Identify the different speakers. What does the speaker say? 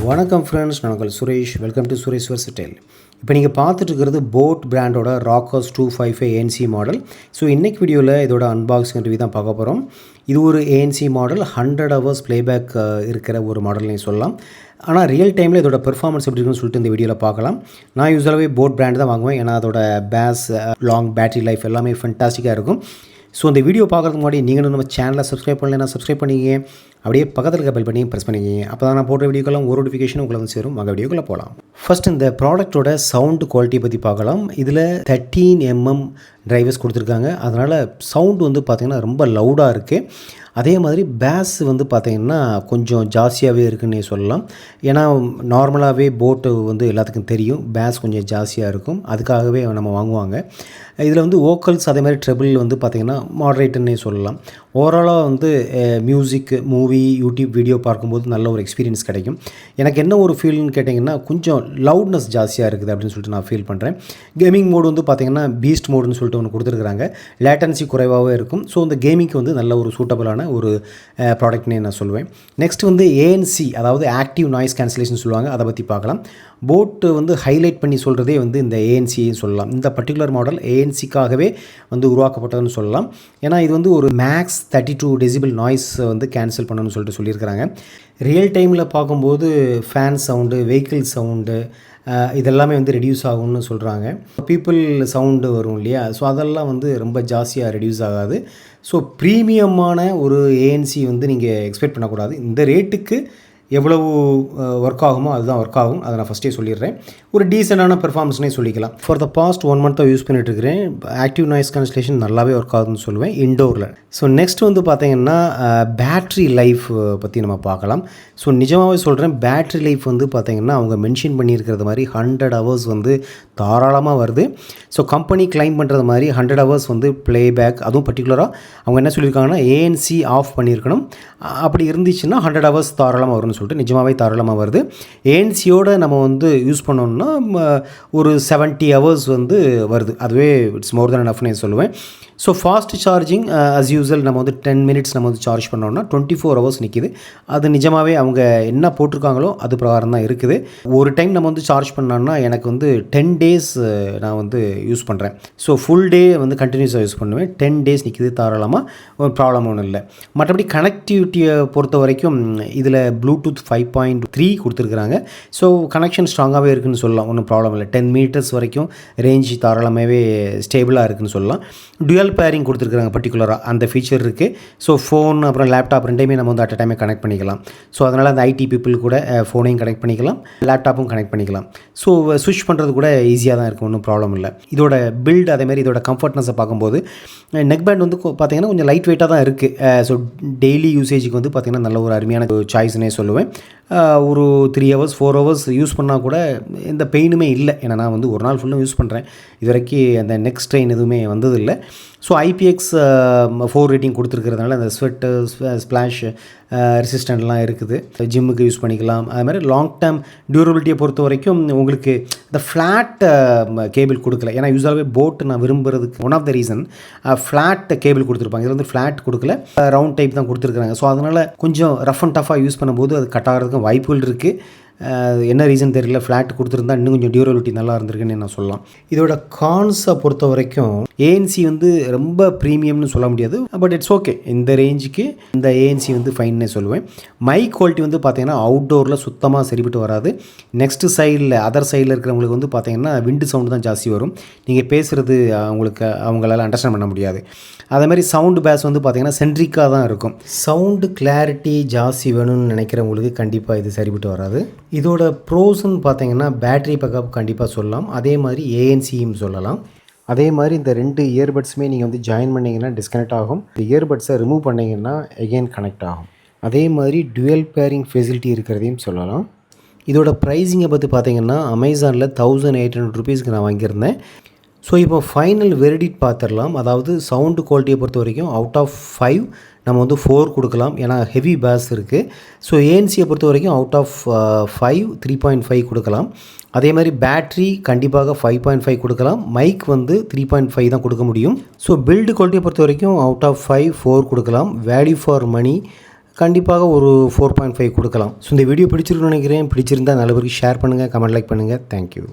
Speaker 1: வணக்கம் ஃப்ரெண்ட்ஸ், நான் உங்கள் Suresh. Welcome to Suresh versatile. இப்போ நீங்கள் பார்த்துட்டு இருக்கிறது போட் பிராண்டோட ராக்கர்ஸ் 255 ANC மாடல். ஸோ இன்றைக்கி வீடியோவில் இதோட அன்பாக்சிங் ரிவ்யூ தான் பார்க்க போகிறோம். இது ஒரு ANC மாடல், 100 hours ப்ளேபேக் இருக்கிற ஒரு மாடல்னே சொல்லலாம். ஆனால் ரியல் டைமில் இதோட பெர்ஃபார்மன்ஸ் எப்படி இருக்குன்னு சொல்லிட்டு இந்த வீடியோவில் பார்க்கலாம். நான் யூஸ்வலாகவே போட் பிராண்ட் தான் வாங்குவேன், ஏன்னா அதோட பேஸ், லாங் பேட்டரி லைஃப் எல்லாமே ஃபென்டாஸ்டிக்காக இருக்கும். ஸோ இந்த வீடியோ பார்க்குறதுக்கு முன்னாடி நீங்களும் நம்ம சேனலை சப்ஸ்கிரைப் பண்ணலைன்னா சப்ஸ்கிரைப் பண்ணிக்கிங்க, அப்படியே பக்கத்தில் இருக்க பெல் பண்ணி ப்ரெஸ் பண்ணிக்கிங்க. அப்போ தான் நான் போடுற வீடியோக்கெல்லாம் ஒரு நோட்டிஃபிகேஷன் உங்களை வந்து சேரும். வாங்க வீடியோக்குள்ளே போகலாம். ஃபர்ஸ்ட் இந்த ப்ராடக்ட்டோட சவுண்ட் குவாலிட்டி பற்றி பார்க்கலாம். இதில் 13mm டிரைவர்ஸ் கொடுத்துருக்காங்க. அதனால் சவுண்டு வந்து பார்த்திங்கன்னா ரொம்ப லவுடாக இருக்குது. அதே மாதிரி பேஸ் வந்து பார்த்திங்கன்னா கொஞ்சம் ஜாஸ்தியாகவே இருக்குன்னே சொல்லலாம். ஏன்னா நார்மலாகவே போட்டு வந்து எல்லாத்துக்கும் தெரியும், பேஸ் கொஞ்சம் ஜாஸ்தியாக இருக்கும், அதுக்காகவே நம்ம வாங்குவாங்க. இதில் வந்து வோக்கல்ஸ் அதே மாதிரி ட்ரெபிள் வந்து பார்த்திங்கன்னா மாடரேட்டுன்னே சொல்லலாம். ஓவராலாக வந்து மியூசிக், மூவி, யூடியூப் வீடியோ பார்க்கும்போது நல்ல ஒரு எக்ஸ்பீரியன்ஸ் கிடைக்கும். எனக்கு என்ன ஒரு ஃபீல்னு கேட்டிங்கன்னா, கொஞ்சம் லவுட்னஸ் ஜாஸ்தியாக இருக்குது அப்படின்னு சொல்லிட்டு நான் ஃபீல் பண்ணுறேன். கேமிங் மோடு வந்து பார்த்திங்கன்னா பீஸ்ட் மோடுன்னு சொல்லிட்டு ஒன்று கொடுத்துருக்குறாங்க. லேட்டன்சி குறைவாகவே இருக்கும். ஸோ இந்த கேமிங்க்கு வந்து நல்ல ஒரு சூட்டபிளான ஒரு ப்ராடக்ட்னே நான் சொல்லுவேன். நெக்ஸ்ட் வந்து ANC, அதாவது ஆக்டிவ் நாய்ஸ் கேன்சலேஷன் சொல்லுவாங்க, அதை பற்றி பார்க்கலாம். போட்டு வந்து ஹைலைட் பண்ணி சொல்கிறதே வந்து இந்த ANCன்னு சொல்லலாம். இந்த பர்டிகுலர் மாடல் ANCக்காகவே வந்து உருவாக்கப்பட்டதுன்னு சொல்லலாம். ஏன்னா இது வந்து ஒரு மேக்ஸ் 32 டெசிபிள் நாய்ஸ் வந்து கேன்சல் பண்ணணும்னு சொல்லிட்டு சொல்லியிருக்கிறாங்க. ரியல் டைமில் பார்க்கும்போது ஃபேன் சவுண்டு, வெஹிக்கிள் சவுண்டு இதெல்லாமே வந்து ரெடியூஸ் ஆகும்னு சொல்கிறாங்க. பீப்புள் சவுண்டு வரும் இல்லையா, ஸோ அதெல்லாம் வந்து ரொம்ப ஜாஸ்தியாக ரெடியூஸ் ஆகாது. ஸோ ப்ரீமியமான ஒரு ANC வந்து நீங்கள் எக்ஸ்பெக்ட் பண்ணக்கூடாது. இந்த ரேட்டுக்கு எவ்வளவு ஒர்க் ஆகுமோ அதுதான் ஒர்க் ஆகும். அதை நான் ஃபஸ்ட்டே சொல்லிடுறேன். ஒரு டீசெண்டான பெர்ஃபார்மன்ஸ்னே சொல்லிக்கலாம். For the past 1 month use பண்ணிட்டுருக்கிறேன். ஆக்டிவ் நாய்ஸ் கேன்சலேஷன் நல்லாவே ஒர்க் ஆகுதுன்னு சொல்லுவேன் இன்டோரில். ஸோ நெக்ஸ்ட் வந்து பார்த்திங்கன்னா பேட்ரி லைஃப் பற்றி நம்ம பார்க்கலாம். ஸோ நிஜமாகவே சொல்கிறேன், பேட்ரி லைஃப் வந்து பார்த்திங்கன்னா அவங்க மென்ஷன் பண்ணியிருக்கிறது மாதிரி 100 hours வந்து தாராளமாக வருது. ஸோ கம்பெனி கிளைம் பண்ணுறது மாதிரி 100 hours வந்து ப்ளேபேக், அதுவும் பர்டிகுலராக அவங்க என்ன சொல்லியிருக்காங்கன்னா ANC ஆஃப் பண்ணியிருக்கணும். அப்படி இருந்துச்சுன்னா 100 hours தாராளமாக வரும்னு சொல்லிட்டு நிஜமாகவே தாராளமாக வருது. ANCயோடு நம்ம வந்து யூஸ் பண்ணோம்னா ஒரு 70 hours வந்து வருது. அதுவே இட்ஸ் மோர் தென் எனஃப்னே சொல்லுவேன். So fast charging as usual நம்ம வந்து 10 minutes நம்ம வந்து சார்ஜ் பண்ணோம்னா 24 hours நிற்கிது. அது நிஜமாகவே அவங்க என்ன போட்டிருக்காங்களோ அது பிரகாரம் தான் இருக்குது. ஒரு டைம் நம்ம வந்து சார்ஜ் பண்ணோம்னா எனக்கு வந்து 10 days நான் வந்து யூஸ் பண்ணுறேன். ஸோ ஃபுல் டே வந்து கண்டினியூஸாக யூஸ் பண்ணுவேன். 10 days நிற்கிது தாராளமாக, ஒரு ப்ராப்ளம் ஒன்றும் இல்லை. மற்றபடி கனெக்டிவிட்டியை பொறுத்த வரைக்கும் இதில் ப்ளூடூத் 5.3 கொடுத்துருக்குறாங்க. ஸோ கனெக்ஷன் ஸ்ட்ராங்காகவே இருக்குதுன்னு சொல்லலாம், ஒன்றும் ப்ராப்ளம் இல்லை. 10 meters வரைக்கும் ரேஞ்ச் தாராளமாகவே ஸ்டேபிளாக இருக்குதுன்னு சொல்லலாம். டுவல் பேரிங் கொடுத்துருக்குறாங்க, பர்டிகுலராக அந்த ஃபீச்சர் இருக்குது. ஸோ ஃபோன் அப்புறம் லேப்டாப் ரெண்டையுமே நம்ம வந்து அட் அ டைமே கனெக்ட் பண்ணிக்கலாம். ஸோ அதனால் அந்த IT பீப்புள் கூட ஃபோனையும் கனெக்ட் பண்ணிக்கலாம், லேப்டாப்பும் கனெக்ட் பண்ணிக்கலாம். ஸோ ஸ்விட்ச் பண்ணுறது கூட ஈஸியாக தான் இருக்கும், ஒன்றும் ப்ராப்ளம் இல்லை. இதோட பில்ட் அதேமாதிரி இதோட கம்ஃபர்ட்னஸை பார்க்கும்போது நெக் பேண்ட் வந்து பார்த்திங்கன்னா கொஞ்சம் லைட் வெயிட்டாக தான் இருக்குது. ஸோ டெய்லி யூசேஜுக்கு வந்து பார்த்திங்கன்னா நல்ல ஒரு அருமையான சாய்ஸ்னே சொல்லுவேன். ஒரு 3 hours 4 hours யூஸ் பண்ணால் கூட எந்த பெயினுமே இல்லை. ஏன்னா நான் வந்து ஒரு நாள் ஃபுல்லும் யூஸ் பண்ணுறேன். இது வரைக்கும் அந்த நெக் ஸ்ட்ரெயின் எதுவுமே வந்ததில்லை. ஸோ IPX 4 ரேட்டிங் கொடுத்துருக்கிறதுனால அந்த ஸ்வெட்டு, ஸ்ப்ளாஷ் ரெசிஸ்டண்ட்லாம் இருக்குது. ஜிம்முக்கு யூஸ் பண்ணிக்கலாம். அதுமாதிரி லாங் டேர்ம் டியூரபிலிட்டியை பொறுத்த வரைக்கும் உங்களுக்கு இந்த ஃப்ளாட் கேபிள் கொடுக்கல. ஏன்னா யூஸ்வலாகவே போட் நான் விரும்புறதுக்கு one of the reason flat cable கொடுத்துருப்பாங்க. இதில் வந்து ஃப்ளாட் கொடுக்கல, ரவுண்ட் டைப் தான் கொடுத்துருக்குறாங்க. ஸோ அதனால் கொஞ்சம் ரஃப் அண்ட் டஃபாக யூஸ் பண்ணும்போது அது கட் ஆகிறதுக்கு வாய்ப்புகள் இருக்குது. என்ன ரீசன் தெரியல, ஃப்ளாட் கொடுத்துருந்தா இன்னும் கொஞ்சம் டியூரபிலிட்டி நல்லா இருந்திருக்குன்னு நான் சொல்லலாம். இதோட கான்ஸை பொறுத்த வரைக்கும் ANC வந்து ரொம்ப ப்ரீமியம்னு சொல்ல முடியாது, பட் இட்ஸ் ஓகே. இந்த ரேஞ்சுக்கு இந்த ANC வந்து ஃபைன்னே சொல்லுவேன். மைக் குவாலிட்டி வந்து பார்த்திங்கன்னா அவுட்டோரில் சுத்தமாக சரிப்பட்டு வராது. நெக்ஸ்ட்டு சைடில் அதர் சைடில் இருக்கிறவங்களுக்கு வந்து பார்த்திங்கன்னா விண்டு சவுண்டு தான் ஜாஸ்தி வரும். நீங்கள் பேசுகிறது அவங்களால அண்டர்ஸ்டாண்ட் பண்ண முடியாது. அதேமாதிரி சவுண்டு பேஸ் வந்து பார்த்திங்கன்னா சென்ட்ரிக்காக தான் இருக்கும். சவுண்டு கிளாரிட்டி ஜாஸ்தி வேணும்னு நினைக்கிறவங்களுக்கு கண்டிப்பாக இது சரிப்பட்டு வராது. இதோட ப்ரோஸ்ன்னு பார்த்தீங்கன்னா பேட்ரி பேக்கப் கண்டிப்பாக சொல்லலாம், அதே மாதிரி ANCயும் சொல்லலாம். அதே மாதிரி இந்த 2 இயர்பட்ஸுமே நீங்கள் வந்து ஜாயின் பண்ணிங்கன்னா டிஸ்கனெக்ட் ஆகும். இந்த இயர்பட்ஸை ரிமூவ் பண்ணிங்கன்னா எகெயின் கனெக்ட் ஆகும். அதே மாதிரி டுவல் பேரிங் ஃபெசிலிட்டி இருக்கிறதையும் சொல்லலாம். இதோட ப்ரைஸிங்கை பற்றி பார்த்தீங்கன்னா அமேசானில் 1800 rupeesக்கு நான் வாங்கியிருந்தேன். ஸோ இப்போ ஃபைனல் வெர்டிக்ட் பார்த்துடலாம். அதாவது சவுண்டு குவாலிட்டியை பொறுத்த வரைக்கும் அவுட் ஆஃப் 5 நம்ம வந்து 4 கொடுக்கலாம், ஏன்னா ஹெவி பேஸ் இருக்குது. ஸோ ANCயை பொறுத்த வரைக்கும் அவுட் ஆஃப் 5 3.5 கொடுக்கலாம். அதே மாதிரி பேட்ரி கண்டிப்பாக 5.5 கொடுக்கலாம். மைக் வந்து 3.5 தான் கொடுக்க முடியும். ஸோ பில்டு குவாலிட்டியை பொறுத்த வரைக்கும் அவுட் ஆஃப் 5 4 கொடுக்கலாம். வேல்யூ ஃபார் மணி கண்டிப்பாக ஒரு 4.5 கொடுக்கலாம். ஸோ இந்த வீடியோ பிடிச்சிருக்குன்னு நினைக்கிறேன். பிடிச்சிருந்தால் நல்ல பேருக்கு ஷேர் பண்ணுங்கள், கமெண்ட் லைக் பண்ணுங்கள். தேங்க்யூ.